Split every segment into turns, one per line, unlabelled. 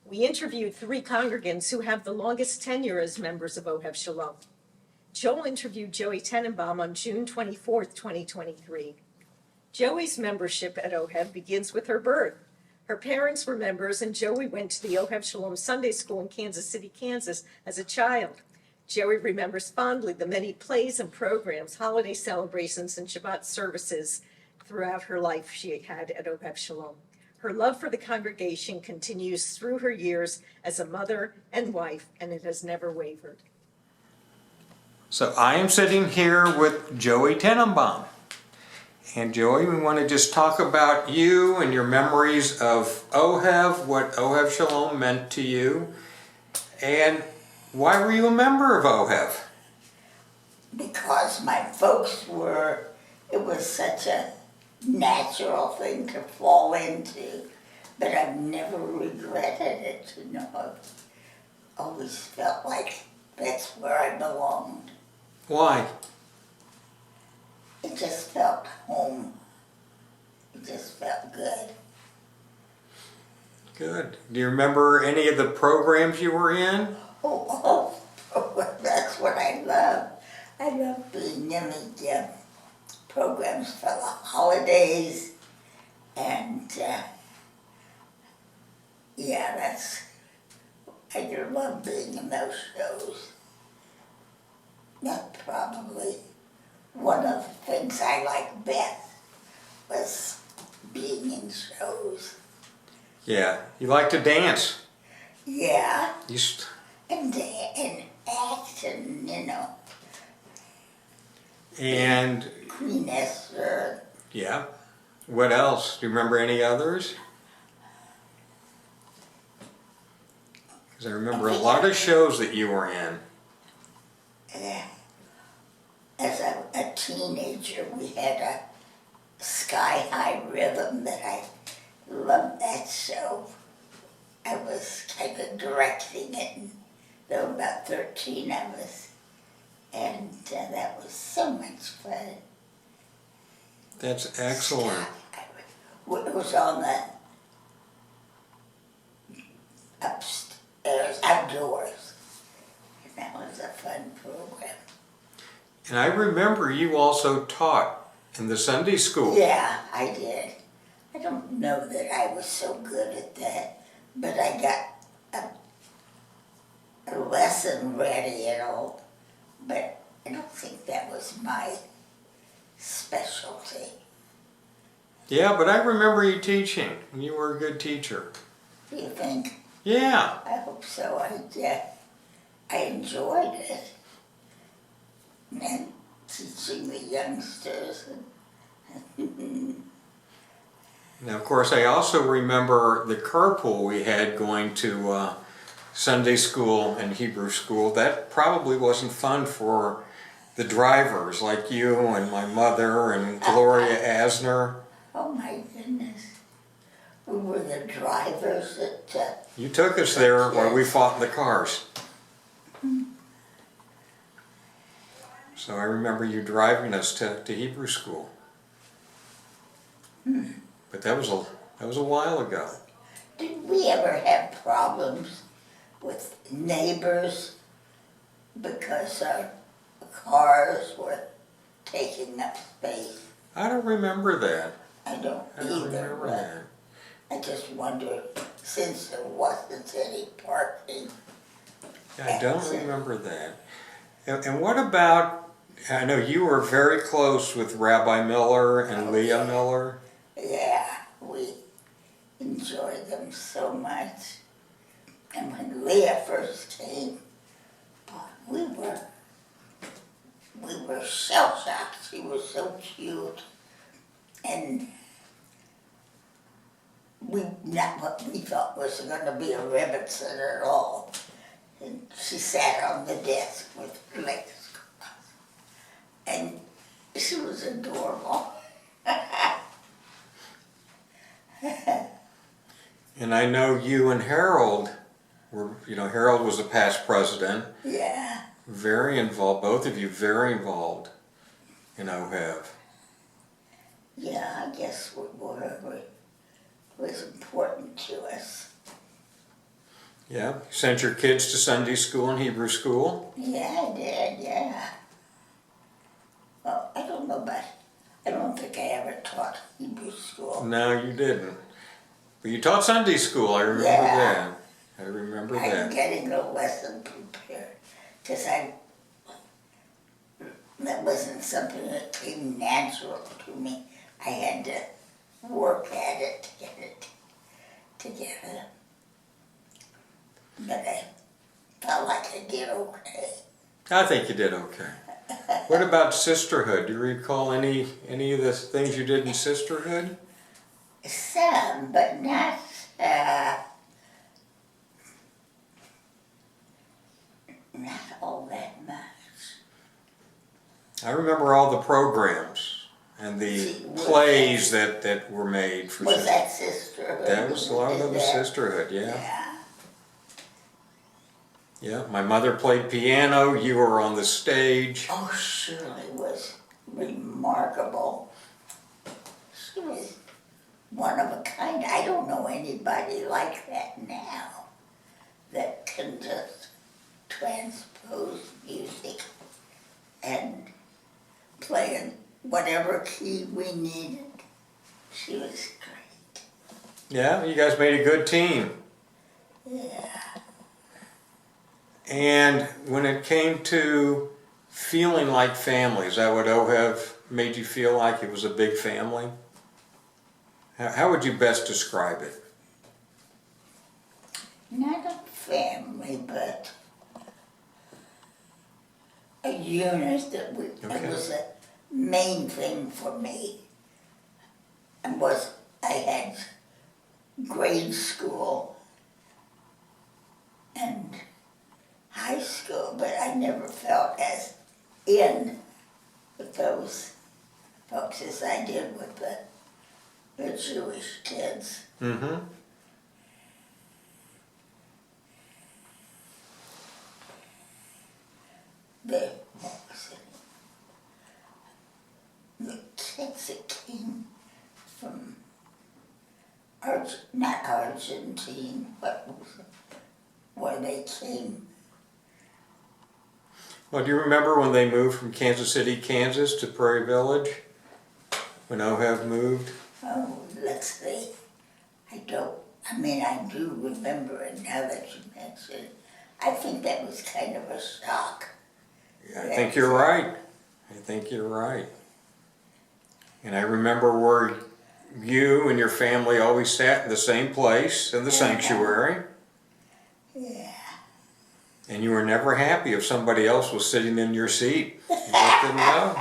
We interviewed 3 congregants who have the longest tenure as members of Ohev Sholom. Joel interviewed Joey Tenenbaum on June 24th, 2023. Joey's membership at Ohev begins with her birth. Her parents were members, and Joey went to the Ohev Shalom Sunday School in Kansas City, Kansas, as a child. Joey remembers fondly the many plays and programs, holiday celebrations, and Shabbat services throughout her life she had at Ohev Shalom. Her love for the congregation continues through her years as a mother and wife, and it has never wavered.
So I am sitting here with Joey Tenenbaum. And Joey, we want to just talk about you and your memories of Ohev, what Ohev Shalom meant to you, and why were you a member of Ohev?
Because my folks were, it was such a natural thing to fall into, but I've never regretted it, you know. I've always felt like that's where I belonged.
Why?
It just felt home. It just felt good.
Good. Do you remember any of the programs you were in?
Oh, that's what I love. I love being in the programs for the holidays, and I love being in those shows. That's probably one of the things I liked best, was being in shows.
Yeah. You like to dance?
Yeah,
You
and act, and you know,
and
Queen Esther.
yeah. What else? Do you remember any others? Because I remember a lot of shows that you were in.
As a teenager, we had a Sky High Rhythm that I loved that show. I was kind of directing it, and there were about 13 of us, and that was so much fun.
That's excellent.
It was on the upstairs, outdoors, and that was a fun program.
And I remember you also taught in the Sunday school.
Yeah, I did. I don't know that I was so good at that, but I got a lesson ready and all, but I don't think that was my specialty.
Yeah, but I remember you teaching. You were a good teacher.
Do you think?
Yeah.
I hope so. I enjoyed it. And teaching the youngsters.
Now, of course, I also remember the carpool we had going to Sunday school and Hebrew school. That probably wasn't fun for the drivers like you and my mother and Gloria Asner.
Oh my goodness. We were the drivers that...
You took us there while we fought in the cars. So I remember you driving us to Hebrew school. But that was a while ago.
Did we ever have problems with neighbors because our cars were taking up space?
I don't remember that.
I don't
I don't
either,
remember
but
that.
I just wondered, since there wasn't any parking.
I don't remember that. And what about, I know you were very close with Rabbi Miller and Leah Miller.
Yeah, we enjoyed them so much. And when Leah first came, we were shell-shocked. She was so cute. And not what we thought was going to be a Rebbitzin at all. And she sat on the desk with her legs crossed. And she was adorable.
And I know you and Harold were, Harold was a past president.
Yeah.
Very involved, both of you very involved in Ohev.
Yeah, I guess whatever was important to us.
Yeah, you sent your kids to Sunday school and Hebrew school?
Yeah, I did, yeah. Well, I don't know about, I don't think I ever taught Hebrew school.
No, you didn't. But you taught Sunday school, I remember
Yeah.
that. I remember
I'm
that.
getting a lesson prepared, because that wasn't something that came natural to me. I had to work at it to get it together. But I felt like I did okay.
I think you did okay. What about sisterhood? Do you recall any of the things you did in sisterhood?
Some, but not, not all that much.
I remember all the programs and the
See, was
plays that were made for
Was
sisterhood.
that sisterhood?
That was a lot of
Did
the
that?
sisterhood, yeah.
Yeah.
Yeah, my mother played piano, you were on the stage.
Oh, Shirley was remarkable. She was one of a kind. I don't know anybody like that now that can just transpose music and play in whatever key we needed. She was great.
Yeah, you guys made a good team.
Yeah.
And when it came to feeling like family, is that what Ohev made you feel like? It was a big family? How would you best describe it?
Not a family, but a unit that
Okay.
it was a main thing for me. And I had grade school and high school, but I never felt as in with those folks as I did with the Jewish kids.
Mm-hmm.
What was it? The kids that came from not Argentine, what was it? Where they came.
Well, do you remember when they moved from Kansas City, Kansas to Prairie Village? When Ohev moved?
Oh, let's see. I do remember it now that you mention it. I think that was kind of a shock.
Yeah, I think you're right. I think you're right. And I remember where you and your family always sat in the same place in the sanctuary.
Yeah.
And you were never happy if somebody else was sitting in your seat. You let them know.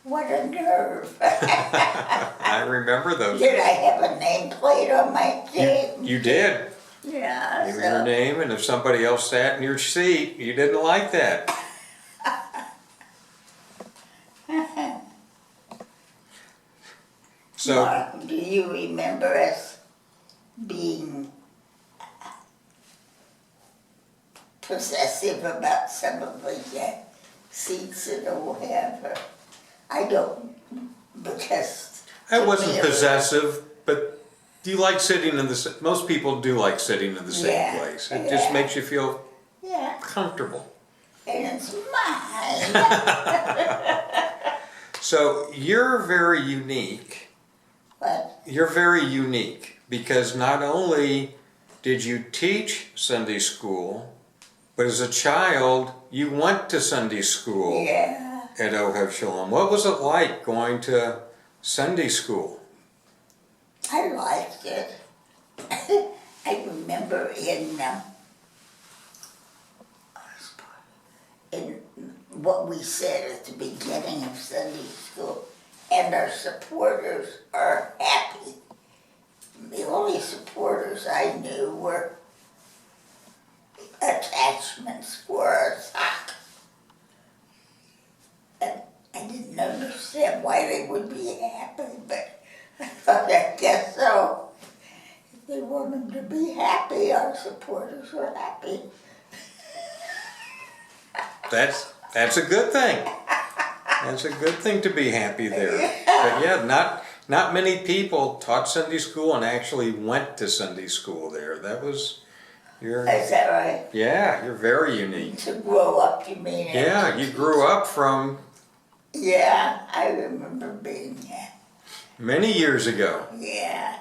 What a nerve.
I remember those.
Did I have a nameplate on my seat?
You did.
Yeah.
You were your name, and if somebody else sat in your seat, you didn't like that. So,
Mark, do you remember us being possessive about some of the seats in Ohev? I don't, because
I
to
wasn't
me it
possessive, but do you like sitting in the, most people do like sitting in the same
Yeah,
place. It just
yeah.
makes you feel
Yeah,
comfortable.
and it's mine.
So you're very unique.
But
You're very unique because not only did you teach Sunday school, but as a child, you went to Sunday school
yeah,
at Ohev Sholom. What was it like going to Sunday school?
I liked it. I remember in what we said at the beginning of Sunday school, and our supporters are happy. The only supporters I knew were attachments for our socks. And I didn't understand why they would be happy, but I thought, I guess so. If they wanted to be happy, our supporters were happy.
That's a good thing. That's a good thing to be happy there. But yeah, not many people taught Sunday school and actually went to Sunday school there. That was
Is that right?
Yeah, you're very unique.
To grow up, you mean?
Yeah, you grew up from
Yeah, I remember being there.
many years ago.
Yeah.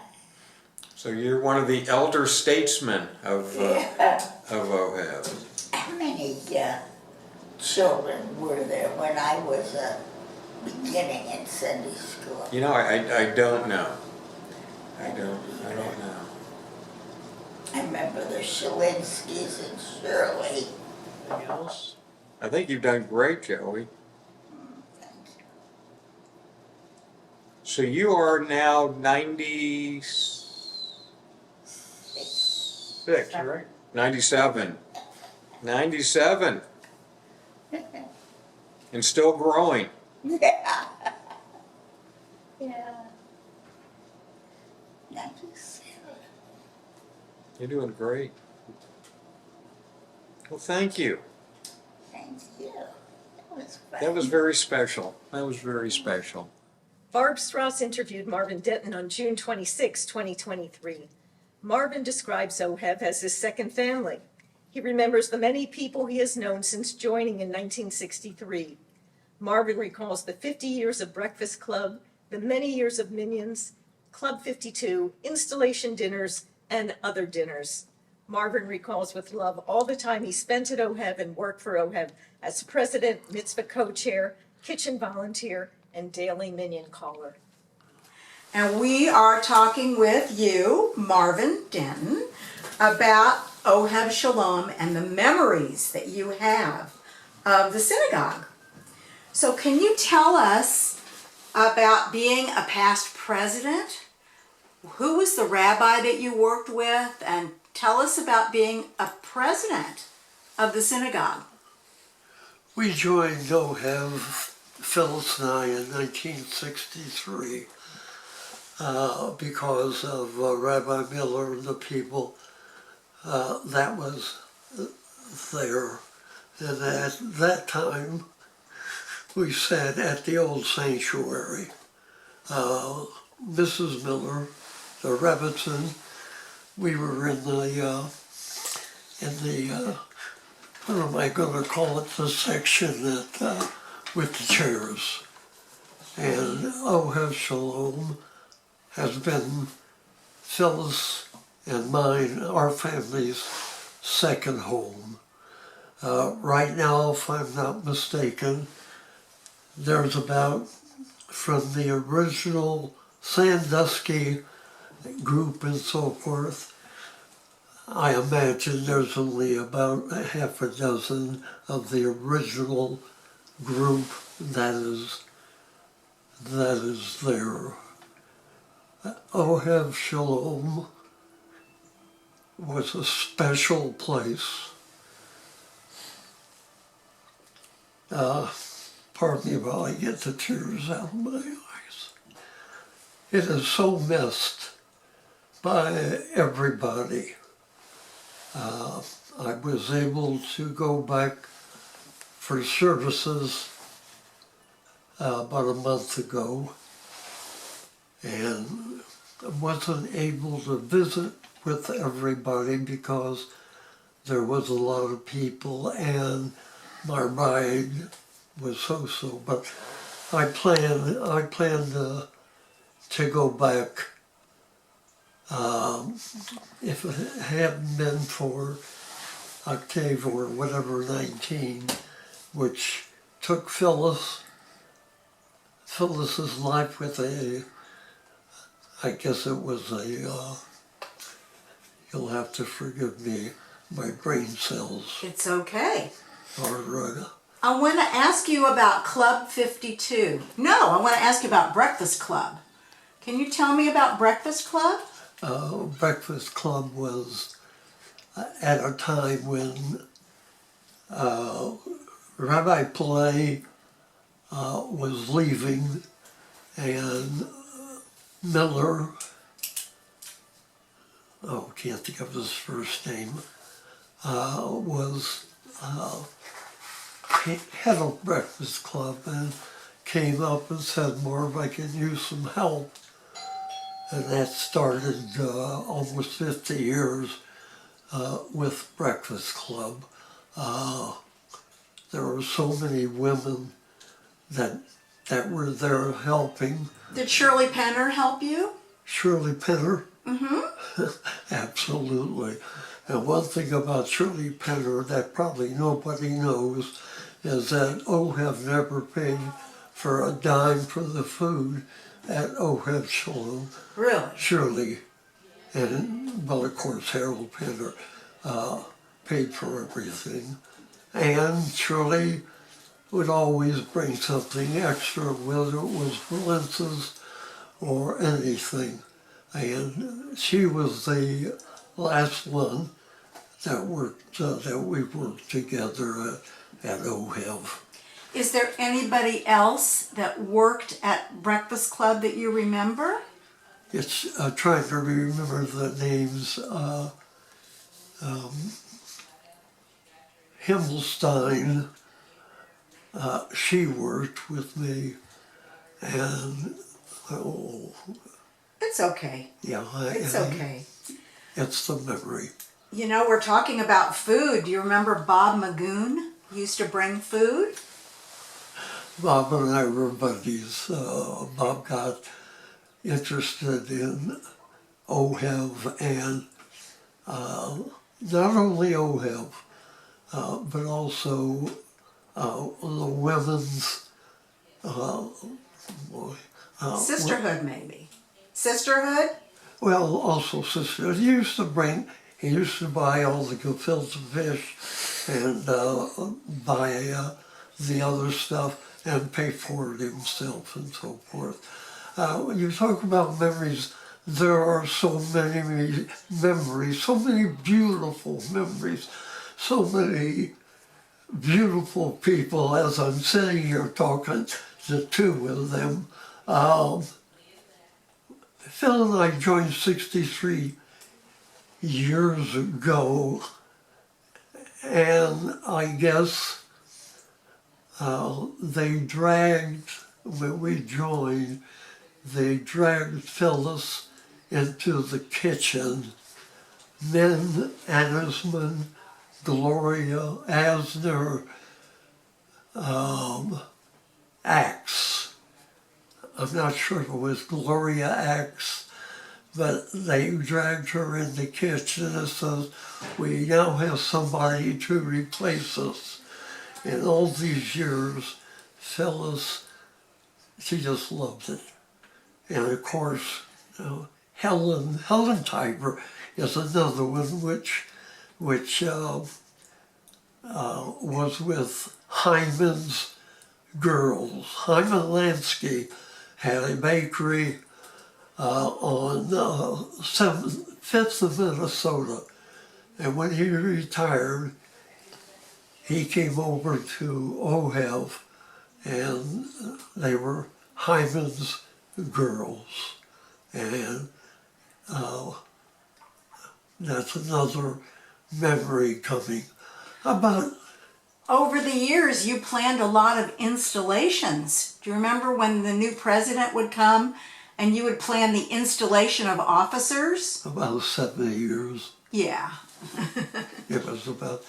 So you're one of the elder statesmen of
Yeah.
Ohev.
How many children were there when I was beginning in Sunday school?
You know, I don't know. I don't know.
I remember the Shalinskys and Shirley.
Anything else? I think you've done great, Joey. So you are now 96, right? 97. 97. And still growing.
Yeah. Yeah. 97.
You're doing great. Well, thank you.
Thank you. That was fun.
That was very special. That was very special.
Barb Strauss interviewed Marvin Denton on June 26, 2023. Marvin describes Ohev as his second family. He remembers the many people he has known since joining in 1963. Marvin recalls the 50 years of Breakfast Club, the many years of Minions, Club 52, installation dinners, and other dinners. Marvin recalls with love all the time he spent at Ohev and worked for Ohev as president, mitzvah co-chair, kitchen volunteer, and daily minion caller.
And we are talking with you, Marvin Denton, about Ohev Sholom and the memories that you have of the synagogue. So can you tell us about being a past president? Who was the rabbi that you worked with? And tell us about being a president of the synagogue.
We joined Ohev, Phyllis and I, in 1963 because of Rabbi Miller and the people that was there. And at that time, we sat at the old sanctuary. Mrs. Miller, the Rebbitzin, we were in the what am I going to call it, the section that with the chairs. And Ohev Sholom has been Phyllis and mine, our family's second home. Right now, if I'm not mistaken, there's about, from the original Sandusky group and so forth, I imagine there's only about a half a dozen of the original group that is there. Ohev Sholom was a special place. Pardon me while I get the tears out of my eyes. It is so missed by everybody. I was able to go back for services about a month ago, and I wasn't able to visit with everybody because there was a lot of people and my ride was so-so. But I plan to go back. If it hadn't been for Octave or whatever 19, which took Phyllis's life with I guess it was you'll have to forgive me, my brain cells
It's okay.
are,
I want to ask you about Club 52. No, I want to ask you about Breakfast Club. Can you tell me about Breakfast Club?
Breakfast Club was at a time when Rabbi Pillay was leaving and Miller, can't think of his first name, was head of Breakfast Club and came up and said, Marv, I can use some help. And that started almost 50 years with Breakfast Club. There were so many women that were there helping.
Did Shirley Penner help you?
Shirley Penner? Mm-hmm. Absolutely. And one thing about Shirley Penner that probably nobody knows is that Ohev never paid for a dime for the food at Ohev Sholom.
Really?
Shirley, and well, of course, Harold Penner paid for everything. And Shirley would always bring something extra, whether it was Valence's or anything. And she was the last one that we worked together at Ohev.
Is there anybody else that worked at Breakfast Club that you remember?
It's trying to remember the names. Himmelstein, she worked with me, and
It's okay.
yeah,
It's okay.
It's the memory.
You know, we're talking about food. Do you remember Bob Magoon used to bring food?
Bob and I were buddies. Bob got interested in Ohev and not only Ohev, but also the women's
Sisterhood, maybe. Sisterhood?
well, also sister. He used to buy all the gefilte fish and buy the other stuff and pay for it himself and so forth. When you talk about memories, there are so many memories, so many beautiful memories, so many beautiful people as I'm sitting here talking to two of them. Phil and I joined 63 years ago, and I guess when we joined, they dragged Phyllis into the kitchen. Min Annisman, Gloria Asner, Axe. I'm not sure if it was Gloria Axe, but they dragged her in the kitchen and said, we now have somebody to replace us. In all these years, Phyllis, she just loved it. And of course, Helen Tiber is another one which was with Hyman's girls. Hyman Lansky had a bakery on 5th of Minnesota. And when he retired, he came over to Ohev, and they were Hyman's girls. And that's another memory coming about.
Over the years, you planned a lot of installations. Do you remember when the new president would come and you would plan the installation of officers?
About 70 years.
Yeah.
It was about,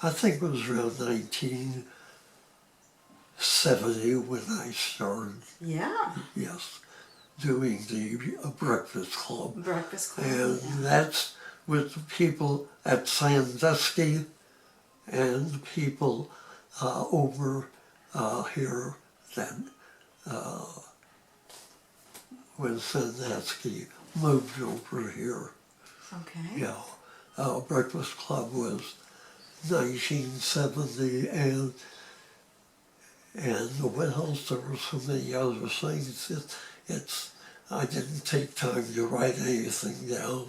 I think it was around 1970 when I started,
Yeah.
yes, doing the Breakfast Club.
Breakfast Club.
And
Yeah.
that's with the people at Sandusky and people over here then when Sandusky moved over here.
Okay.
Yeah, Breakfast Club was 1970 and what else? There were so many other things. I didn't take time to write anything down.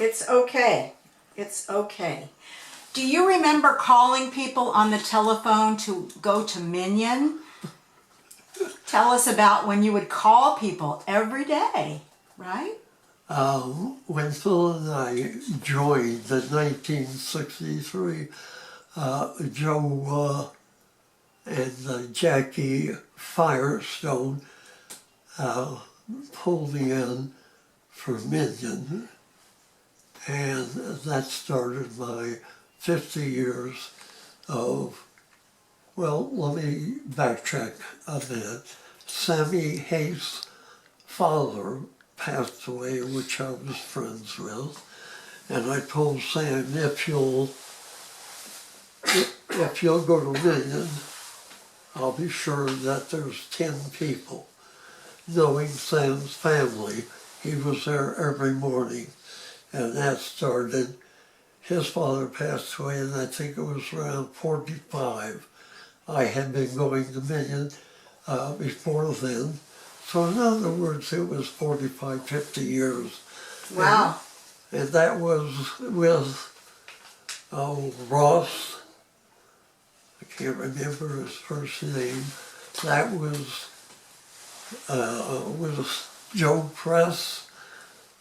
It's okay. It's okay. Do you remember calling people on the telephone to go to Minion? Tell us about when you would call people every day, right?
When Phil and I joined in 1963, Joe and Jackie Firestone pulled me in for Minion. And that started my 50 years of, well, let me backtrack a minute. Sammy Hayes' father passed away, which I was friends with, and I told Sam, if you'll go to Million, I'll be sure that there's 10 people. Knowing Sam's family, he was there every morning, and that started. His father passed away, and I think it was around 45. I had been going to Million before then. So in other words, it was 45, 50 years.
Wow.
And that was with Ross, I can't remember his first name. That was Joe Press.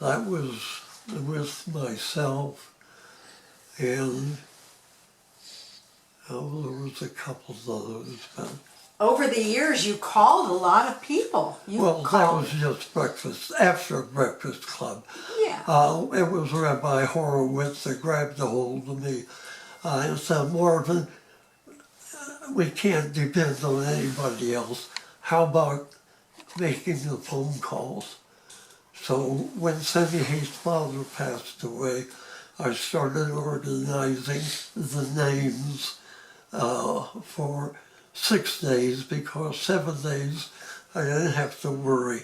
That was with myself. And there was a couple of others. But,
Over the years, you called a lot of people. You
well, that
called.
was just breakfast, after Breakfast Club.
Yeah.
It was Rabbi Horowitz that grabbed a hold of me and said, Marvin, we can't depend on anybody else. How about making the phone calls? So when Sammy Hayes' father passed away, I started organizing the names for 6 days, because 7 days I didn't have to worry.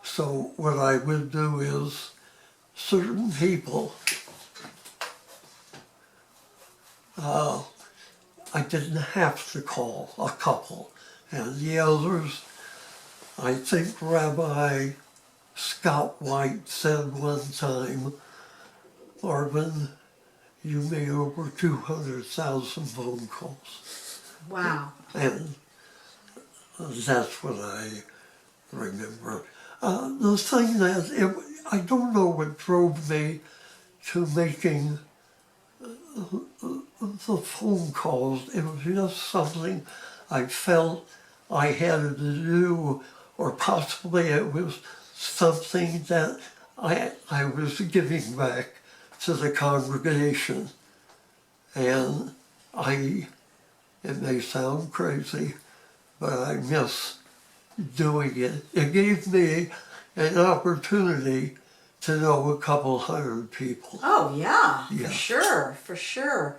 So what I would do is certain people I didn't have to call, a couple. And the others, I think Rabbi Scott White said one time, Marvin, you made over 200,000 phone calls.
Wow.
And that's what I remember. The thing that, I don't know what drove me to making the phone calls. It was just something I felt I had to do, or possibly it was something that I was giving back to the congregation. And it may sound crazy, but I miss doing it. It gave me an opportunity to know a couple hundred people.
Oh, yeah,
Yeah.
for sure, for sure.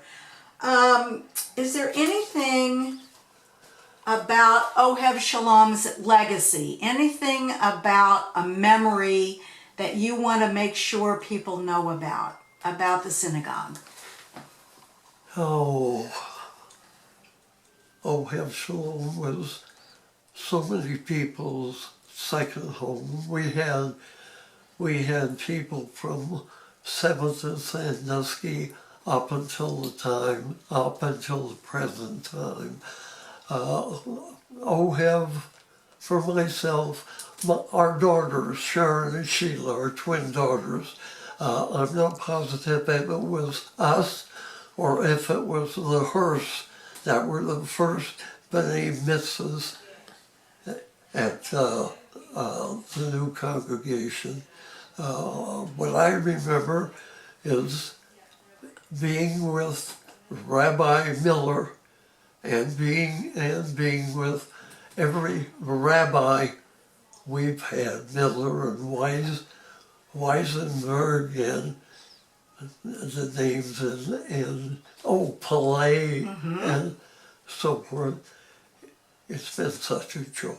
Is there anything about Ohev Shalom's legacy? Anything about a memory that you want to make sure people know about the synagogue?
Oh, Ohev Sholom was so many people's second home. We had people from 7th and Sandusky up until the present time. Ohev, for myself, our daughters, Sharon and Sheila, our twin daughters, I'm not positive if it was us or if it was the Hearsts that were the first B'nai Mitzvahs at the new congregation. What I remember is being with Rabbi Miller and being with every rabbi we've had, Miller and Weisenberg and the names and Palais and so forth. It's been such a joy.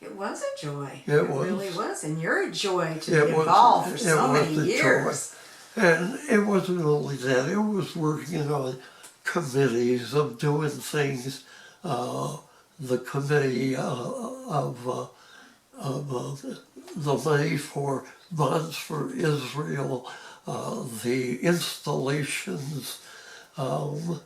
It was a joy.
It was.
Really was. And you're a joy to
It
be
was-
involved for
it
so
was
many
a
years.
And it wasn't only that, it was working on committees of doing things, the committee of the money for Bonds for Israel, the installations. I'll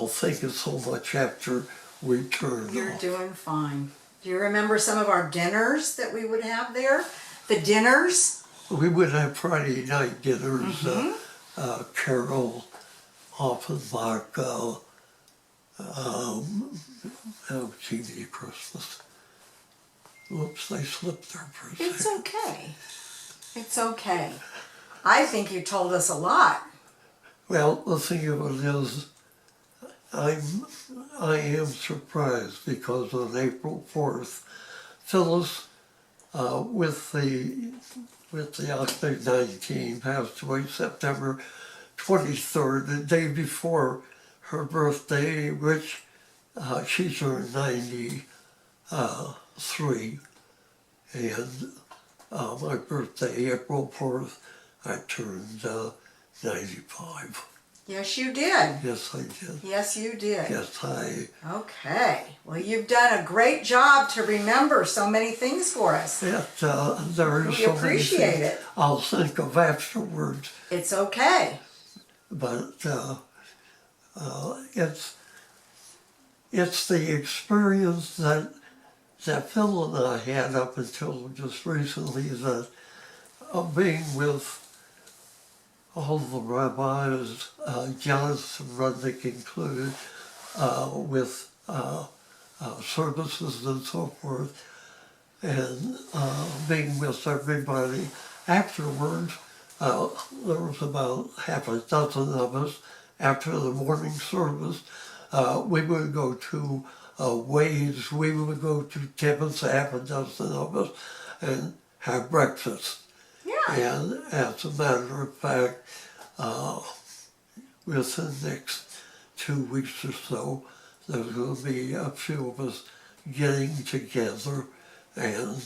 think of so much after we turn
You're
off.
doing fine. Do you remember some of our dinners that we would have there? The dinners?
We would have Friday night dinners, Carol Offenbach, TV Christmas. Whoops, they slipped there for a
It's
second.
okay. It's okay. I think you told us a lot.
Well, the thing of it is, I am surprised because on April 4th, Phyllis, with the Octave 19, passed away September 23rd, the day before her birthday, which she turned 93, and my birthday, April 4th, I turned 95.
Yes, you did.
Yes, I did.
Yes, you did.
Yes,
Okay. Well, you've done a great job to remember so many things for us.
there is
We
so many
appreciate
things
it.
I'll think of afterwards,
It's okay.
but it's the experience that Phil and I had up until just recently, that of being with all the rabbis, Jonathan Rudnick included, with services and so forth, and being with everybody. Afterwards, there was about half a dozen of us. After the morning service, we would go to Wade's, we would go to Tibbetts, half a dozen of us, and have breakfast.
Yeah.
And as a matter of fact, within the next 2 weeks or so, there's going to be a few of us getting together and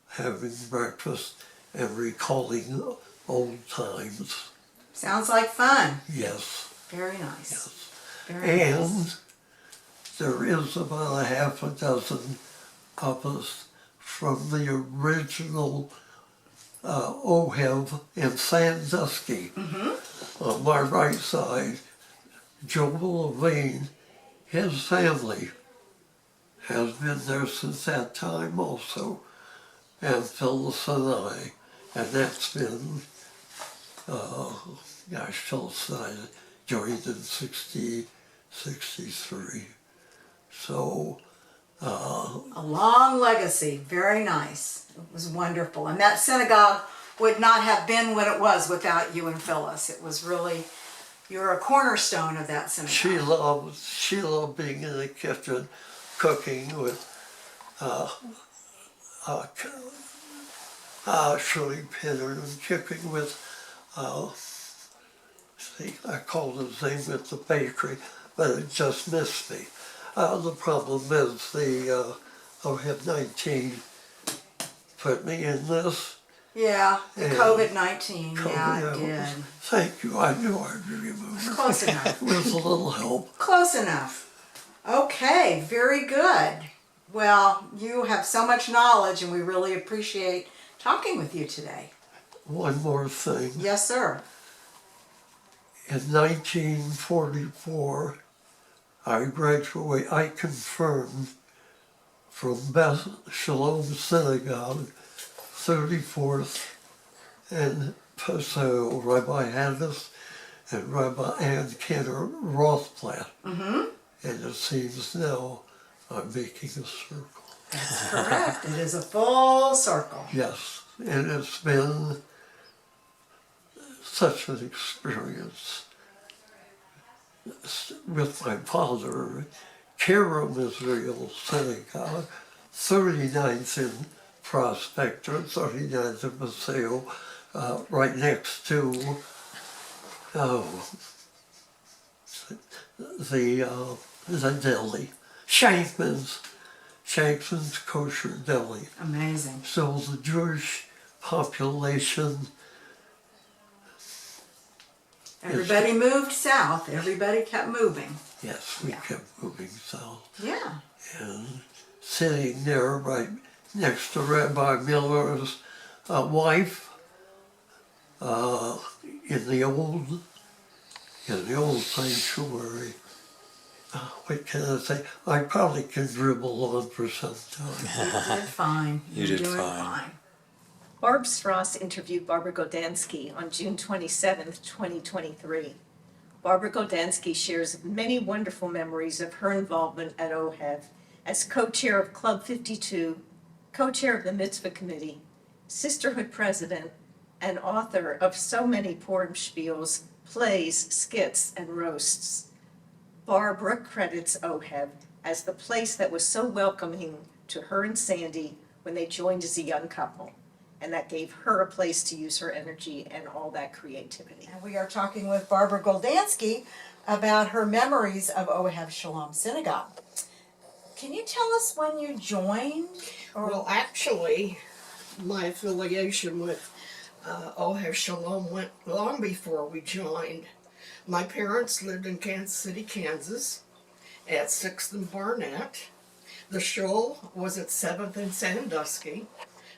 having breakfast and recalling old times.
Sounds like fun.
Yes,
Very nice.
yes.
Very nice.
And there is about a half a dozen of us from the original Ohev in Sandusky. On my right side, Joel Levine, his family has been there since that time also, and Phyllis and I, and that's been, Phyllis and I joined in 63. So,
A long legacy. Very nice. It was wonderful. And that synagogue would not have been what it was without you and Phyllis. It was really, you're a cornerstone of that synagogue.
she loved being in the kitchen, cooking with Shirley Pinner, and cooking with, I called his name with the bakery, but it just missed me. The problem is the Ohev 19 put me in this.
Yeah, the
And
COVID-19. Yeah, it did.
Thank you. I knew I'd remember.
Close enough.
With a little help.
Close enough. Okay, very good. Well, you have so much knowledge and we really appreciate talking with you today.
One more thing.
Yes, sir.
In 1944, I confirmed from Beth Sholom Synagogue, 34th and Paseo, Rabbi Haddis and Rabbi Ann Kenner Rothblatt. And it seems now I'm making a circle.
That's correct. It is a full circle.
Yes, and it's been such an experience with my father. Kerem Israel Synagogue, 39th in Prospector, 39th in Paseo, right next to the deli, Shankman's Kosher Deli.
Amazing.
So the Jewish population,
Everybody moved south. Everybody kept moving.
yes, we
Yeah.
kept moving south.
Yeah.
And sitting there right next to Rabbi Miller's wife, in the old sanctuary. What can I say? I probably can dribble on for some time.
You did fine.
You
You're
did
doing
fine.
Barb Strauss interviewed Barbara Goldansky on June 27th, 2023. Barbara Goldansky shares many wonderful memories of her involvement at Ohev as co-chair of Club 52, co-chair of the Mitzvah Committee, sisterhood president, and author of so many Purim spiels, plays, skits, and roasts. Barbara credits Ohev as the place that was so welcoming to her and Sandy when they joined as a young couple, and that gave her a place to use her energy and all that creativity.
And we are talking with Barbara Goldansky about her memories of Ohev Sholom Synagogue. Can you tell us when you joined?
Well, actually, my affiliation with Ohev Shalom went long before we joined. My parents lived in Kansas City, Kansas, at 6th and Barnett. The shul was at 7th and Sandusky.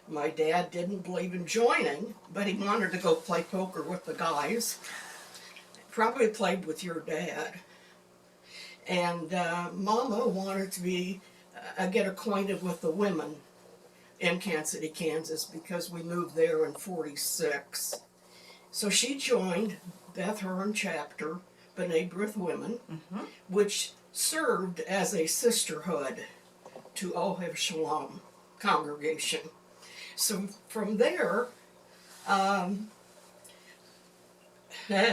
My dad didn't believe in joining, but he wanted to go play poker with the guys. Probably played with your dad. And Mama wanted to get acquainted with the women in Kansas City, Kansas, because we moved there in '46. So she joined Beth Horon chapter, B'nai B'rith Women, which served as a sisterhood to Ohev Shalom congregation. So from there, I don't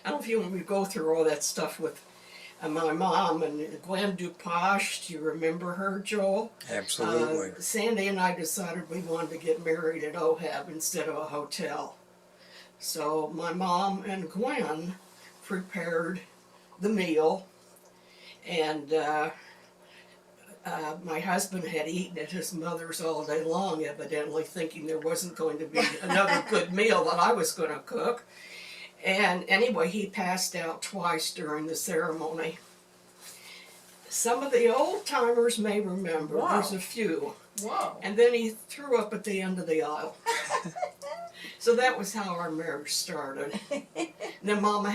know if you want me to go through all that stuff with my mom and Gwen Dupash. Do you remember her, Joel?
Absolutely.
Sandy and I decided we wanted to get married at Ohev instead of a hotel. So my mom and Gwen prepared the meal, and my husband had eaten at his mother's all day long, evidently thinking there wasn't going to be another good meal that I was going to cook. And anyway, he passed out twice during the ceremony. Some of the old timers may remember.
Wow.
There's a few.
Whoa.
And then he threw up at the end of the aisle. So that was how our marriage started. Then Mama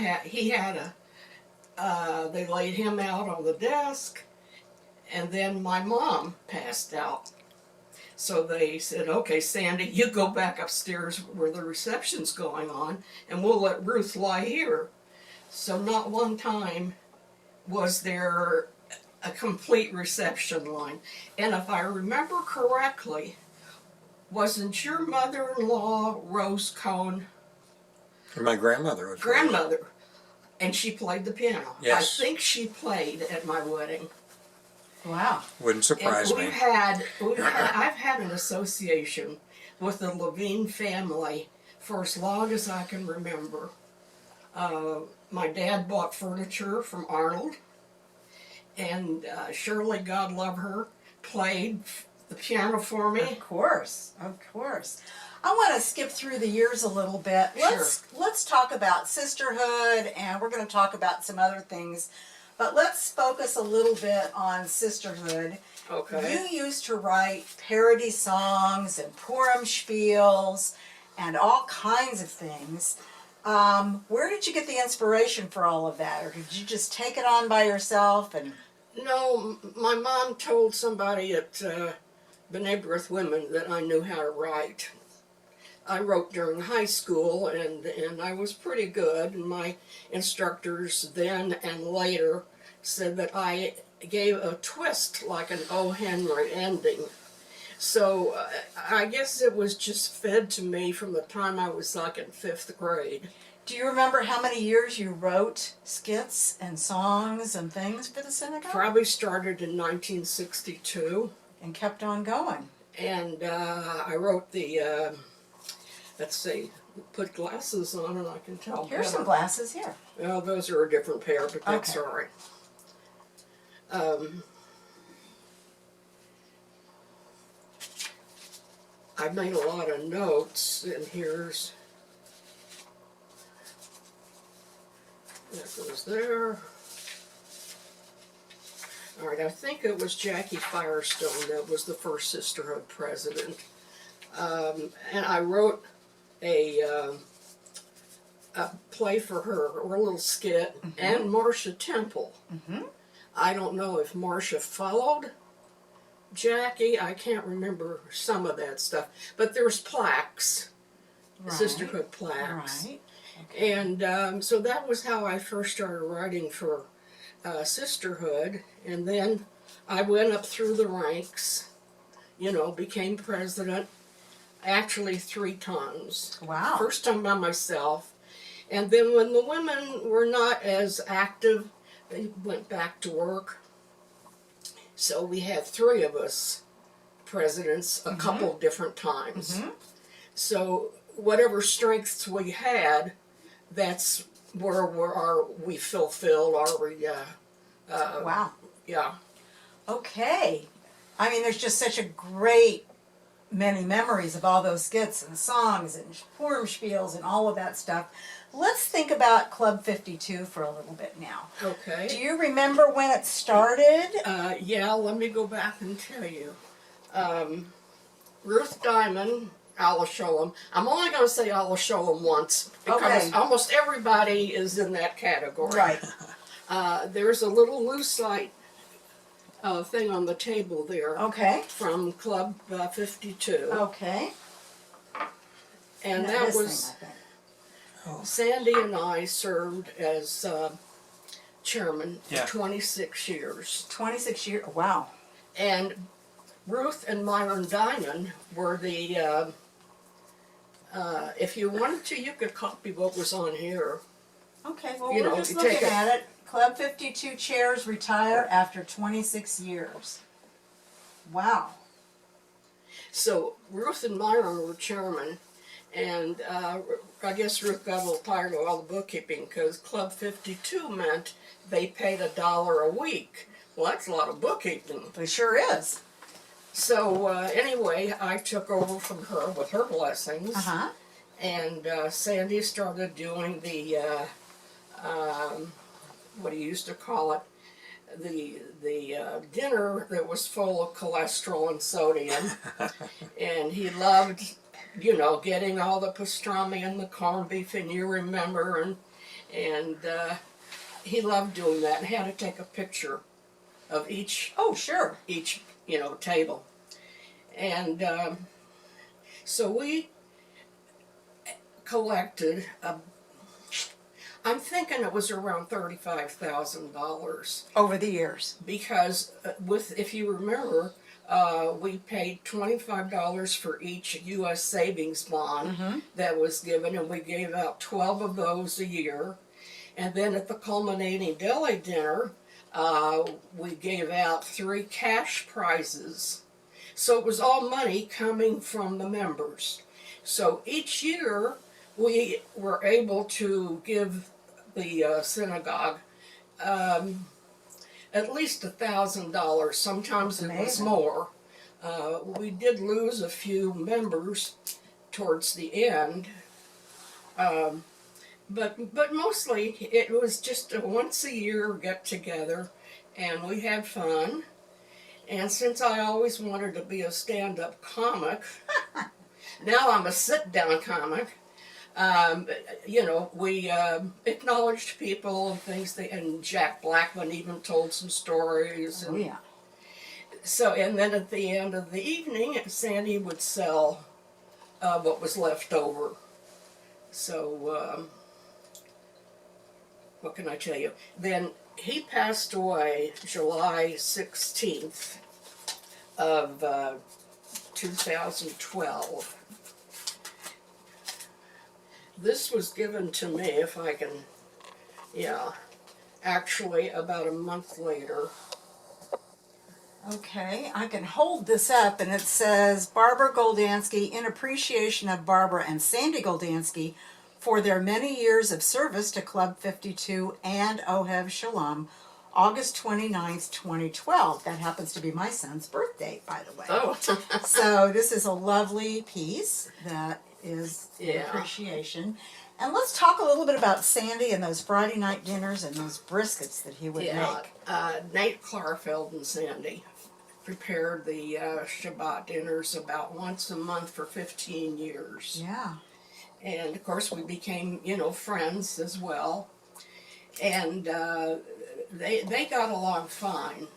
they laid him out on the desk, and then my mom passed out. So they said, okay, Sandy, you go back upstairs where the reception's going on, and we'll let Ruth lie here. So not one time was there a complete reception line. And if I remember correctly, wasn't your mother-in-law Rose Cohn
My grandmother was
grandmother? And she played the piano.
Yes.
I think she played at my wedding.
Wow.
Wouldn't surprise
And
me.
I've had an association with the Levine family for as long as I can remember. My dad bought furniture from Arnold, and Shirley, God love her, played the piano for me.
Of course, of course. I want to skip through the years a little bit. Let's talk about sisterhood, and we're going to talk about some other things. But let's focus a little bit on sisterhood.
Okay.
You used to write parody songs and Purim spiels and all kinds of things. Where did you get the inspiration for all of that? Or did you just take it on by yourself? And
No, my mom told somebody at B'nai B'rith Women that I knew how to write. I wrote during high school, and I was pretty good, and my instructors then and later said that I gave a twist like an O. Henry ending. So I guess it was just fed to me from the time I was like in 5th grade.
do you remember how many years you wrote skits and songs and things for the synagogue?
Probably started in 1962.
And kept on going.
And I wrote the, let's see, put glasses on and I can tell
Here's
better.
some glasses here.
Well, those are a different pair, but that's
Okay.
all right. I've made a lot of notes, and here's, that goes there. All right, I think it was Jackie Firestone that was the first sisterhood president. And I wrote a play for her, or a little skit, and Marcia Temple. I don't know if Marcia followed Jackie. I can't remember some of that stuff. But there's plaques, sisterhood plaques.
Right.
And so that was how I first started writing for sisterhood. And then I went up through the ranks, became president. Actually 3 times.
Wow.
First time by myself. And then when the women were not as active, they went back to work. So we had 3 of us presidents a couple different times. So whatever strengths we had, that's where we fulfilled our,
Wow.
yeah.
Okay. I mean, there's just such a great many memories of all those skits and songs and Purim spiels and all of that stuff. Let's think about Club 52 for a little bit now.
Okay.
Do you remember when it started?
Yeah, let me go back and tell you. Ruth Diamond, Allah Sholom. I'm only going to say Allah Sholom once because
Okay.
almost everybody is in that category.
Right.
There's a little lucite thing on the table there
Okay.
from Club 52.
Okay.
And
Now
that
this
was
thing, I think.
Sandy and I served as chairman
Yeah.
for 26 years.
26 years. Wow.
And Ruth and Myron Diamond were the, if you wanted to, you could copy what was on here.
Okay, well,
You
we're
know,
just
you
looking
take it.
at it. Club 52 chairs retire after 26 years. Wow.
So Ruth and Myron were chairman, and I guess Ruth got a little tired of all the bookkeeping because Club 52 meant they paid $1 a week. Well, that's a lot of bookkeeping.
It sure is.
So anyway, I took over from her with her blessings,
Uh-huh.
and Sandy started doing the what he used to call it, the dinner that was full of cholesterol and sodium, and he loved, you know, getting all the pastrami and the corned beef, and you remember, and he loved doing that, and had to take a picture of each
Oh, sure.
you know, table. And so we collected, I'm thinking it was around $35,000
Over the years.
because if you remember, we paid $25 for each U.S. savings bond that was given, and we gave out 12 of those a year. And then at the culminating deli dinner, we gave out 3 cash prizes. So it was all money coming from the members. So each year we were able to give the synagogue at least $1,000. Sometimes it was
Amazing.
more. We did lose a few members towards the end. But mostly it was just a once a year get together, and we had fun. And since I always wanted to be a stand-up comic, now I'm a sit-down comic. You know, we acknowledged people and things. And Jack Blackman even told some stories.
Oh,
And
yeah.
so, and then at the end of the evening, Sandy would sell what was left over. So, what can I tell you? Then he passed away July 16th of 2012. This was given to me, if I can, yeah, actually about a month later.
Okay, I can hold this up, and it says, Barbara Goldansky, in appreciation of Barbara and Sandy Goldansky for their many years of service to Club 52 and Ohev Sholom, August 29th, 2012. That happens to be my son's birthday, by the way.
Oh,
So this is a lovely piece that is in
Yeah.
appreciation. And let's talk a little bit about Sandy and those Friday night dinners and those briskets that he would
yeah.
make.
Nate Clarfeld and Sandy prepared the Shabbat dinners about once a month for 15 years.
Yeah.
And of course we became, you know, friends as well. And they got along fine.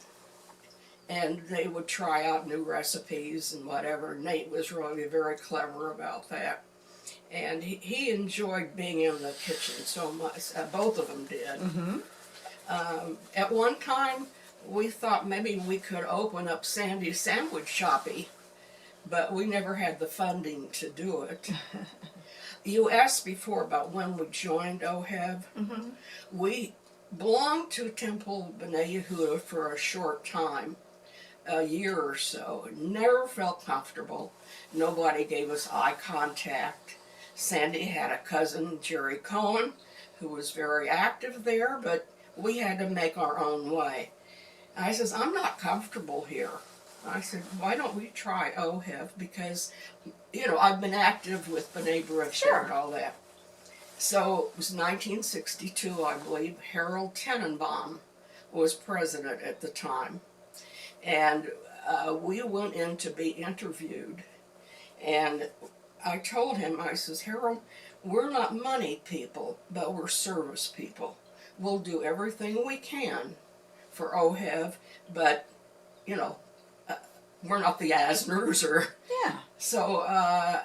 And they would try out new recipes and whatever. Nate was really very clever about that. And he enjoyed being in the kitchen so much. Both of them did. At one time, we thought maybe we could open up Sandy's Sandwich Shoppy but we never had the funding to do it. You asked before about when we joined Ohev. We belonged to Temple B'nai Yehuda for a short time, a year or so. Never felt comfortable. Nobody gave us eye contact. Sandy had a cousin, Jerry Cohen, who was very active there, but we had to make our own way. I says, I'm not comfortable here. I said, why don't we try Ohev? Because, you know, I've been active with B'nai B'rith
Sure.
and all that. So it was 1962, I believe. Harold Tenenbaum was president at the time. And we went in to be interviewed. And I told him, I says, Harold, we're not money people, but we're service people. We'll do everything we can for Ohev, but, you know, we're not the Asners or...
Yeah.
So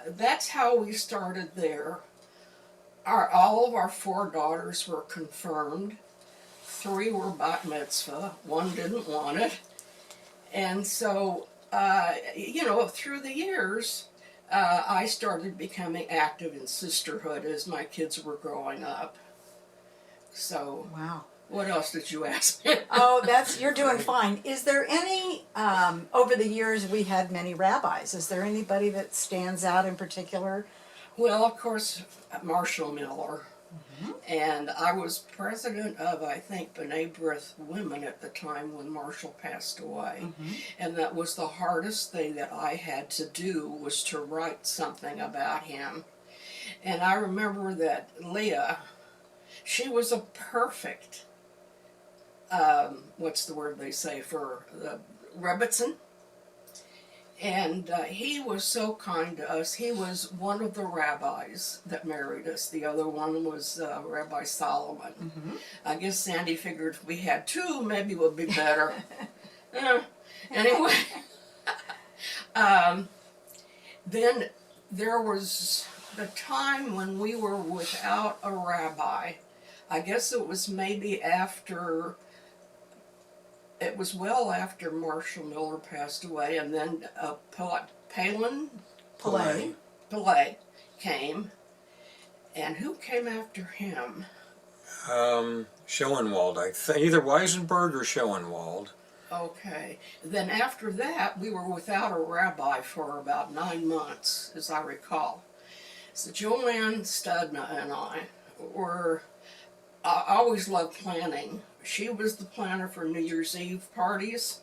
that's how we started there. All of our 4 daughters were confirmed. 3 were bat mitzvah. 1 didn't want it. And so, you know, through the years, I started becoming active in sisterhood as my kids were growing up. So,
Wow.
what else did you ask me?
Oh, you're doing fine. Is there any, over the years we had many rabbis, is there anybody that stands out in particular?
Well, of course, Marshall Miller. And I was president of, I think, B'nai B'rith Women at the time when Marshall passed away. And that was the hardest thing that I had to do, was to write something about him. And I remember that Leah, she was a perfect, what's the word they say for the Rebbitzin? And he was so kind to us. He was one of the rabbis that married us. The other one was Rabbi Solomon. I guess Sandy figured if we had 2, maybe it would be better. Anyway, then there was the time when we were without a rabbi. I guess it was maybe after... It was well after Marshall Miller passed away, and then Palin Pillay came, and who came after him?
Schoenwald, I think. Either Weisenberg or Schoenwald.
Okay. Then after that, we were without a rabbi for about 9 months, as I recall. So Joanne Studna and I were... I always loved planning. She was the planner for New Year's Eve parties,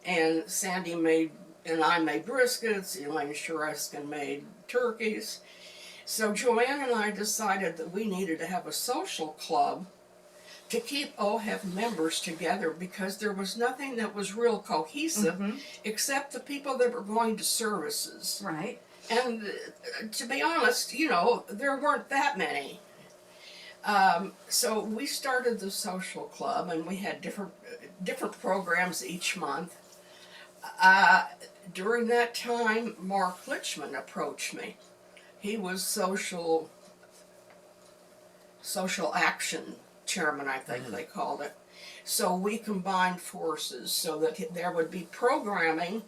and Sandy and I made briskets, Elaine Shareskin made turkeys. So Joanne and I decided that we needed to have a social club to keep Ohev members together, because there was nothing that was real cohesive except the people that were going to services.
Right.
And to be honest, you know, there weren't that many. So we started the social club, and we had different programs each month. During that time, Mark Lichman approached me. He was social action chairman, I think they called it. So we combined forces so that there would be programming,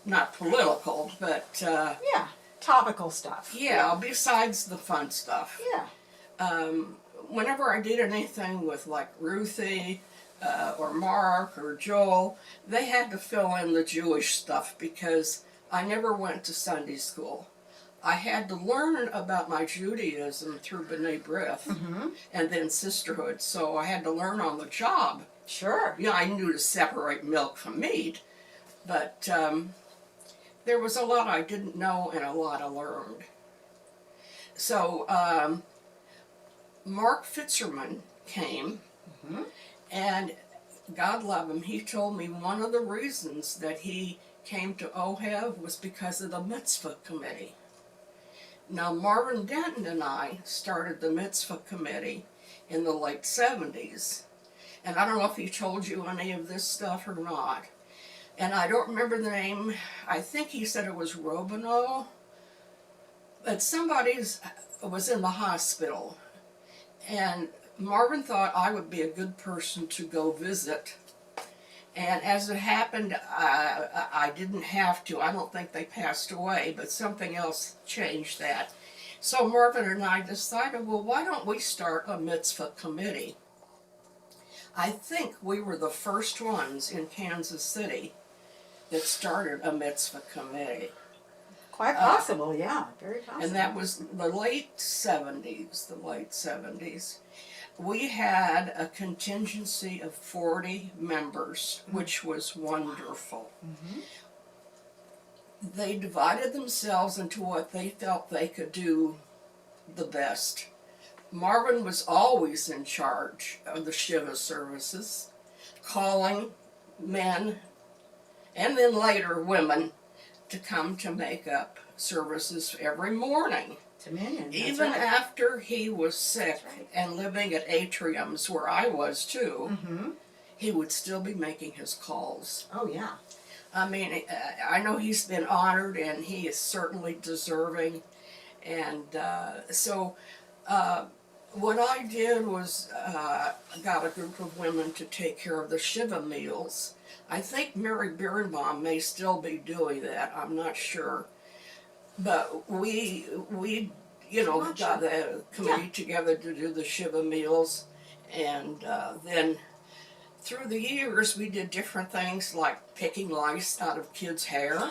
not political, but
Yeah. Topical stuff.
yeah, besides the fun stuff.
Yeah.
Whenever I did anything with like Ruthie or Mark or Joel, they had to fill in the Jewish stuff because I never went to Sunday school. I had to learn about my Judaism through B'nai B'rith and then sisterhood, so I had to learn on the job.
Sure.
Yeah, I knew to separate milk from meat, but there was a lot I didn't know and a lot I learned. So Mark Fitzerman came, and God love him, he told me one of the reasons that he came to Ohev was because of the mitzvah committee. Now Marvin Denton and I started the mitzvah committee in the late 70s, and I don't know if he told you any of this stuff or not. And I don't remember the name. I think he said it was Robino. But somebody was in the hospital. And Marvin thought I would be a good person to go visit. And as it happened, I didn't have to. I don't think they passed away, but something else changed that. So Marvin and I decided, well, why don't we start a mitzvah committee? I think we were the first ones in Kansas City that started a mitzvah committee.
Quite possible, yeah, very possible.
And that was the late 70s. We had a contingency of 40 members, which was wonderful. They divided themselves into what they felt they could do the best. Marvin was always in charge of the Shiva services, calling men and then later women to come to make up services every morning.
Dominion, that's
Even
right.
after he was sick and living at atriums where I was too, he would still be making his calls.
Oh, yeah.
I mean, I know he's been honored and he is certainly deserving. And what I did was got a group of women to take care of the Shiva meals. I think Mary Birnbaum may still be doing that. I'm not sure. But we got the committee together to do the Shiva meals. And then through the years, we did different things like picking lice out of kids' hair.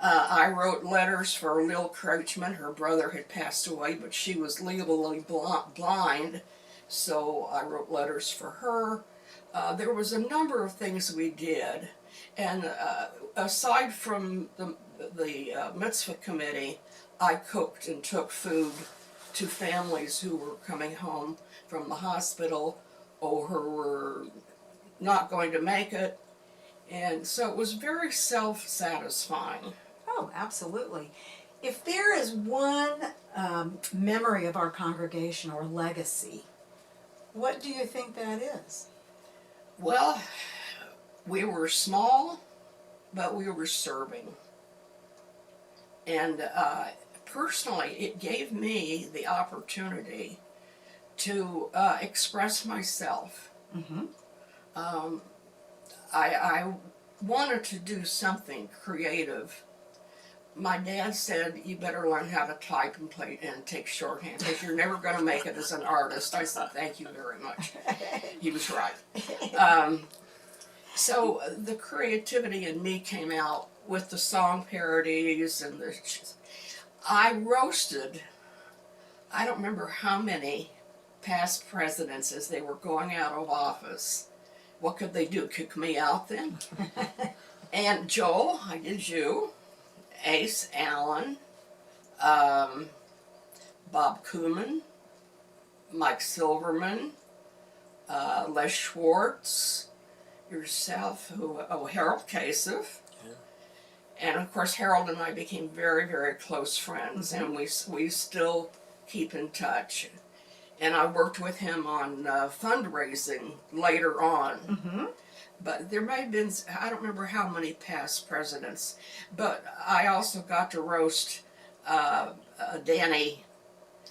I wrote letters for Lil Crouchman. Her brother had passed away, but she was legally blind, so I wrote letters for her. There was a number of things we did, and aside from the mitzvah committee, I cooked and took food to families who were coming home from the hospital or who were not going to make it, and so it was very self-satisfying.
Oh, absolutely. If there is one memory of our congregation or legacy, what do you think that is?
Well, we were small, but we were serving. And personally, it gave me the opportunity to express myself. I wanted to do something creative. My dad said, you better learn how to type and play and take shorthand because you're never going to make it as an artist. I said, thank you very much. He was right. So the creativity in me came out with the song parodies and I roasted, I don't remember how many past presidents as they were going out of office. What could they do? Kick me out then? And Joel, I did you. Ace Allen, Bob Kuhlman, Mike Silverman, Les Schwartz, yourself, Harold Kasich. And of course Harold and I became very, very close friends, and we still keep in touch. And I worked with him on fundraising later on. But there may have been, I don't remember how many past presidents, but I also got to roast Danny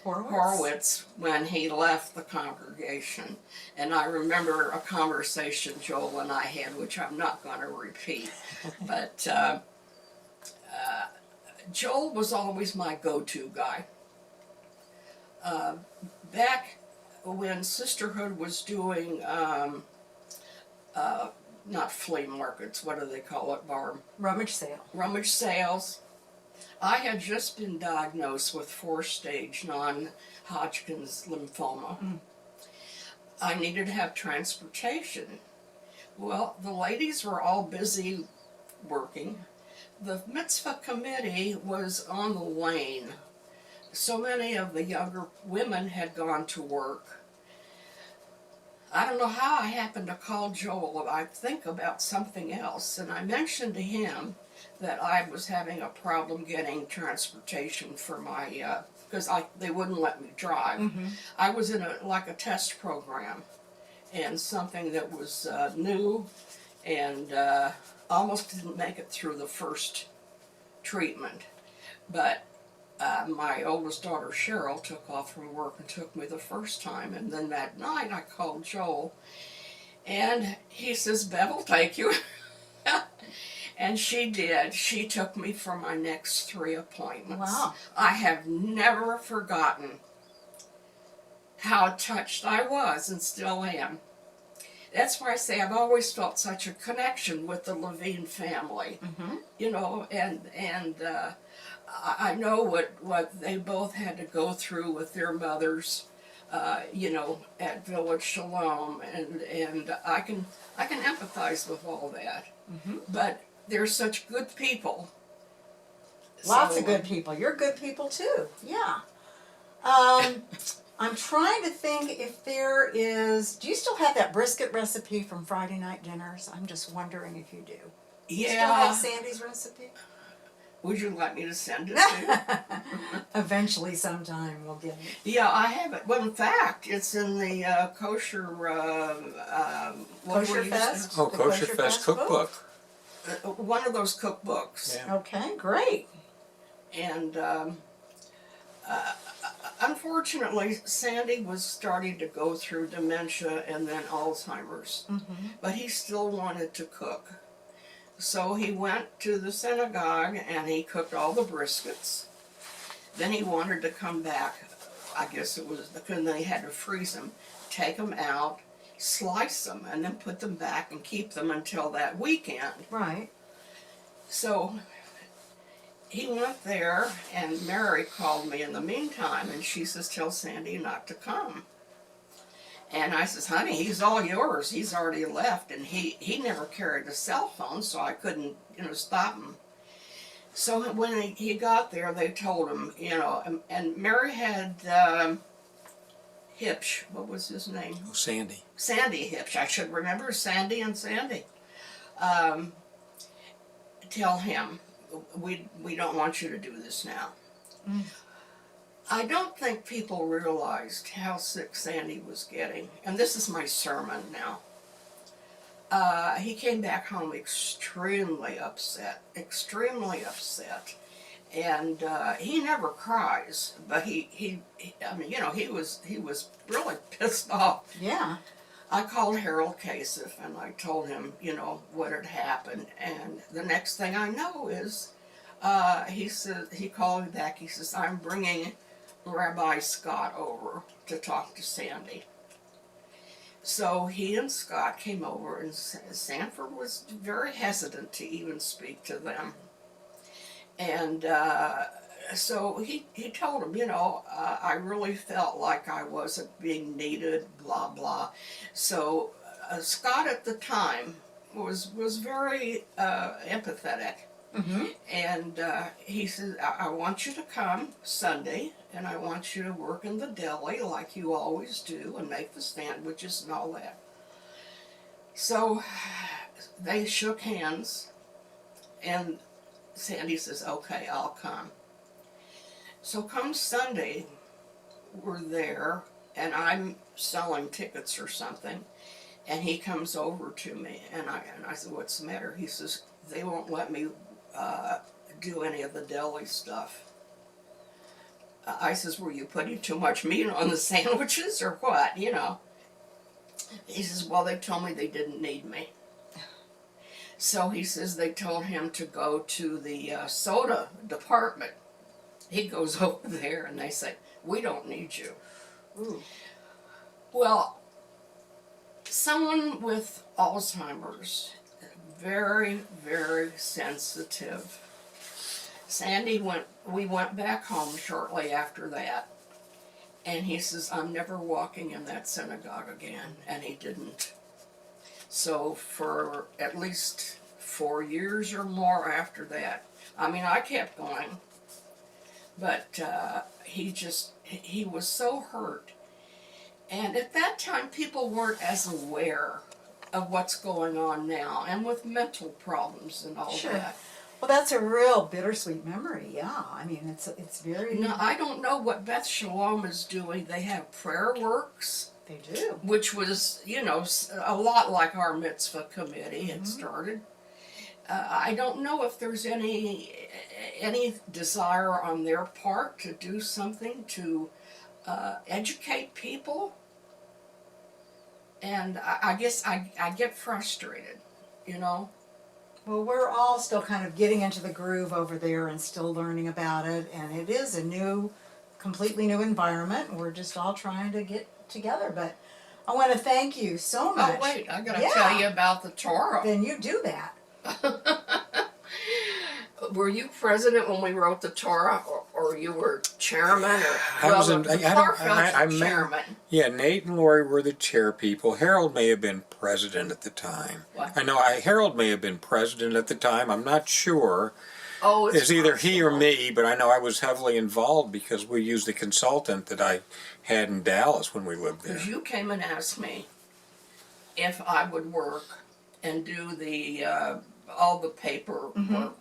Horowitz when he left the congregation. And I remember a conversation Joel and I had, which I'm not going to repeat. But Joel was always my go-to guy. Back when Sisterhood was doing not flea markets, what do they call it, Barb?
Rummage sale.
Rummage sales. I had just been diagnosed with 4-stage non-Hodgkin's lymphoma. I needed to have transportation. Well, the ladies were all busy working. The mitzvah committee was on the wane. So many of the younger women had gone to work. I don't know how I happened to call Joel. I think about something else, and I mentioned to him that I was having a problem getting transportation for my, because they wouldn't let me drive. I was in a test program, and something that was new, and almost didn't make it through the first treatment. But my oldest daughter Cheryl took off from work and took me the first time, and then that night I called Joel, And he says, Bev will take you. And she did. She took me for my next 3 appointments.
Wow.
I have never forgotten how touched I was and still am. That's why I say I've always felt such a connection with the Levine family.
Mm-hmm.
You know, and I know what they both had to go through with their mothers, you know, at Village Sholom, and I can empathize with all that.
Mm-hmm.
But they're such good people.
Lots
So,
of good people. You're good people too. Yeah. I'm trying to think if there is. Do you still have that brisket recipe from Friday night dinners? I'm just wondering if you do. You still
Yeah.
have Sandy's recipe?
Would you like me to send it to you?
Eventually, sometime we'll get it.
Yeah, I have it. Well, in fact, it's in the kosher. What
Kosher
were you
Fest?
Oh,
The
Kosher Fest cookbook.
one of those cookbooks.
Yeah.
Okay, great.
And unfortunately, Sandy was starting to go through dementia and then Alzheimer's,
Mm-hmm.
but he still wanted to cook. So he went to the synagogue and he cooked all the briskets. Then he wanted to come back. I guess it was because they had to freeze them, take them out, slice them, and then put them back and keep them until that weekend.
Right.
So he went there, and Mary called me in the meantime, and she says, tell Sandy not to come. And I says, honey, he's all yours. He's already left, and he never carried a cell phone, so I couldn't, you know, stop him. So when he got there, they told him, you know, and Mary had Hipsch. What was his name?
Oh, Sandy.
Sandy Hipsch. I should remember Sandy and Sandy. Tell him, we don't want you to do this now.
Mm.
I don't think people realized how sick Sandy was getting. And this is my sermon now. He came back home extremely upset. And he never cries, but he I mean, you know, he was really pissed off.
Yeah.
I called Harold Kasich and I told him, you know, what had happened. And the next thing I know is, he called me back. He says, I'm bringing Rabbi Scott over to talk to Sandy. So he and Scott came over, and Sanford was very hesitant to even speak to them. And so he told him, you know, I really felt like I wasn't being needed, blah, blah. So Scott at the time was very empathetic.
Mm-hmm.
And he said, I want you to come Sunday, and I want you to work in the deli like you always do and make the sandwiches and all that. So they shook hands, and Sandy says, okay, I'll come. So come Sunday, we're there, and I'm selling tickets or something, and he comes over to me, and I said, what's the matter? He says, they won't let me do any of the deli stuff. I says, were you putting too much meat on the sandwiches or what, you know? He says, well, they told me they didn't need me. So he says they told him to go to the soda department. He goes over there and they say, we don't need you.
Ooh.
Well, someone with Alzheimer's, very, very sensitive. We went back home shortly after that, and he says, I'm never walking in that synagogue again, and he didn't. So for at least 4 years or more after that, I mean, I kept going, but he was so hurt. And at that time, people weren't as aware of what's going on now, and with mental problems and all
Sure.
that.
Well, that's a real bittersweet memory. Yeah. I mean, it's very.
Now, I don't know what Beth Sholom is doing. They have prayer works,
They do.
which was, you know, a lot like our mitzvah committee had started. I don't know if there's any desire on their part to do something to educate people. and I guess I get frustrated, you know.
Well, we're all still kind of getting into the groove over there and still learning about it, and it is a new, completely new environment, and we're just all trying to get together. But I want to thank you so much.
Oh wait, I gotta
Yeah.
tell you about the Torah.
Then you do that.
Were you president when we wrote the Torah, or you were chairman? Or
I was
well,
in-
the
I don't-
Clarfelds
I
were
may-
chairman.
Yeah, Nate and Lori were the chair people. Harold may have been president at the time.
What?
I know Harold may have been president at the time. I'm not sure.
Oh,
It's either he or
possible.
me, but I know I was heavily involved because we used the consultant that I had in Dallas when we lived there.
Because you came and asked me if I would work and do the all the paperwork.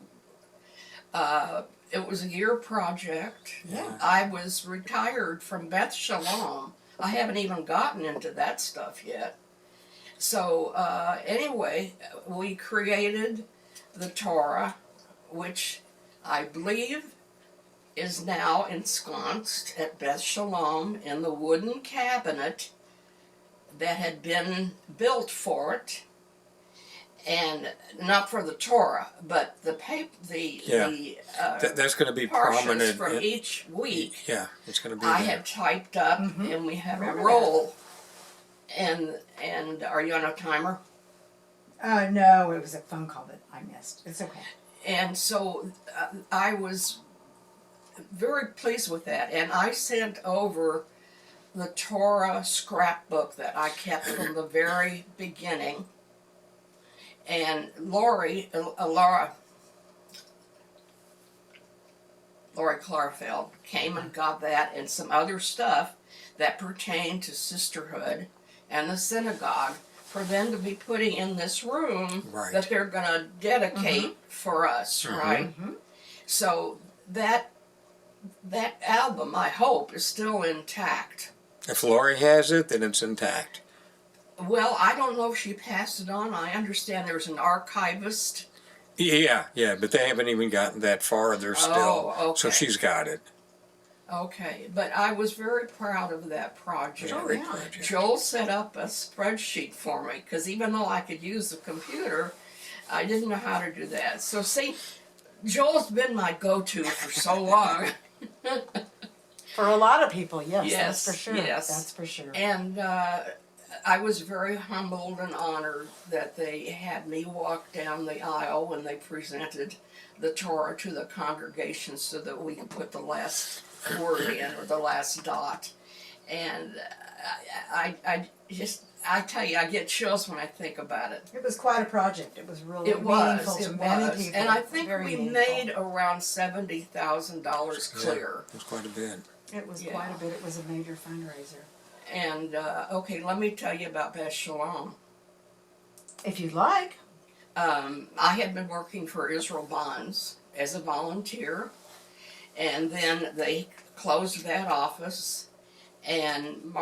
It was a year project.
Yeah.
I was retired from Beth Sholom. I haven't even gotten into that stuff yet. So anyway, we created the Torah, which I believe is now ensconced at Beth Sholom in the wooden cabinet that had been built for it, and not for the Torah, but the
That's going to be
portions
prominent.
from each week.
Yeah, it's going to be
I
there.
had typed up, and we have a
Remember
roll. And are you on a timer?
No, it was a phone call that I missed. It's okay.
And so I was very pleased with that, and I sent over the Torah scrapbook that I kept from the very beginning. And Lori Clarfeld came and got that and some other stuff that pertained to sisterhood and the synagogue for them to be putting in this room
Right.
that they're going to dedicate for us, right? So that album, I hope, is still intact.
If Lori has it, then it's intact.
Well, I don't know if she passed it on. I understand there's an archivist.
Yeah, but they haven't even gotten that far. They're still.
Oh,
So
okay.
she's got it.
Okay, but I was very proud of that project.
Great
yeah.
project.
Joel set up a spreadsheet for me because even though I could use the computer, I didn't know how to do that. So see, Joel's been my go-to for so long.
For a lot of people, yes,
Yes,
that's for sure.
yes.
That's for sure.
And I was very humbled and honored that they had me walk down the aisle when they presented the Torah to the congregation so that we could put the last word in, or the last dot. And I tell you, I get chills when I think about it.
It was quite a project. It was really
It
meaningful
was,
to
it
many
was.
people.
And I think
Very
we
meaningful.
made around $70,000 clear.
It was quite a bit.
It was
Yeah.
quite a bit. It was a major fundraiser.
And okay, let me tell you about Beth Sholom.
If you'd like.
I had been working for Israel Bonds as a volunteer, and then they closed that office, and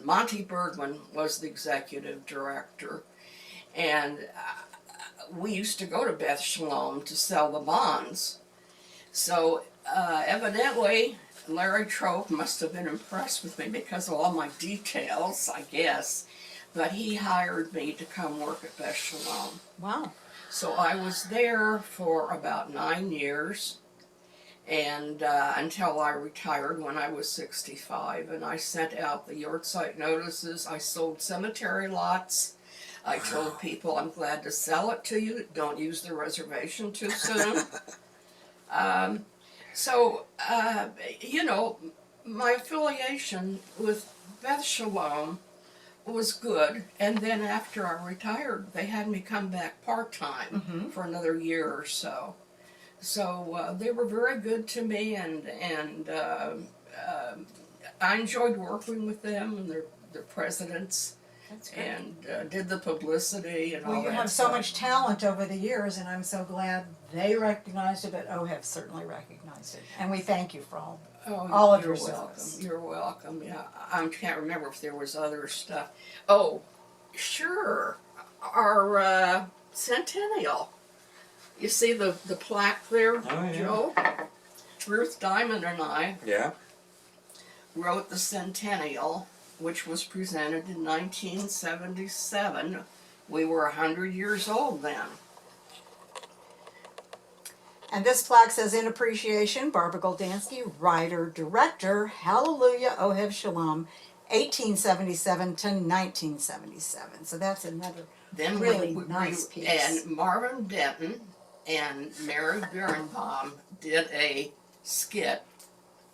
Monty Bergman was the executive director, and we used to go to Beth Sholom to sell the bonds. So evidently, Larry Trope must have been impressed with me because of all my details, I guess. But he hired me to come work at Beth Sholom.
Wow.
So I was there for about 9 years, and until I retired when I was 65. And I sent out the yahrzeit notices. I sold cemetery lots. I told people I'm glad to sell it to you. Don't use the reservation too soon. So, you know, my affiliation with Beth Sholom was good, and then after I retired, they had me come back part-time for another year or so. So they were very good to me, and I enjoyed working with them and their presidents,
That's good.
and did the publicity and all
Well,
that
you have so
stuff.
much talent over the years, and I'm so glad they recognized it, but Ohev certainly recognized it. And we thank you for all of
you're
your
welcome.
service.
You're welcome. Yeah, I can't remember if there was other stuff. Oh, sure. Our centennial. You see the plaque there,
Oh, yeah.
Joe? Ruth Diamond and I
Yeah.
wrote the Centennial, which was presented in 1977. We were 100 years old then.
And this plaque says, in appreciation, Barbara Goldansky, writer, director, Hallelujah, Ohev Sholom, 1877 to 1977. So that's another
Then
really nice piece.
And Marvin Denton and Mary Birnbaum did a skit.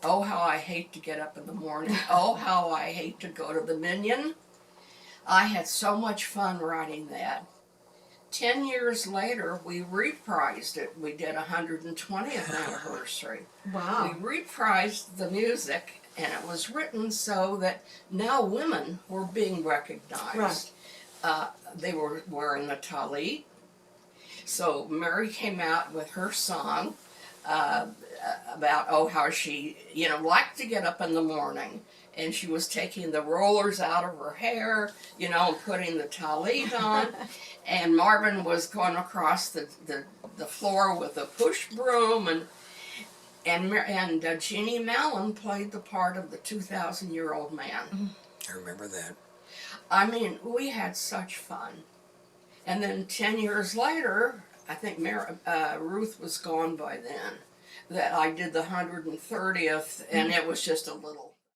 Oh, how I hate to get up in the morning. Oh, how I hate to go to the Minion. I had so much fun writing that. 10 years later, we reprised it. We did 120th anniversary.
Wow.
We reprised the music, and it was written so that now women were being recognized.
Right.
They were wearing the talit. So Mary came out with her song about, oh, how she, liked to get up in the morning. And she was taking the rollers out of her hair, and putting the talit on. And Marvin was going across the floor with a push broom. And Jeannie Mallon played the part of the 2,000-year-old man.
I remember that.
I mean, we had such fun. And then 10 years later, I think Ruth was gone by then, that I did the 130th, and it was just a little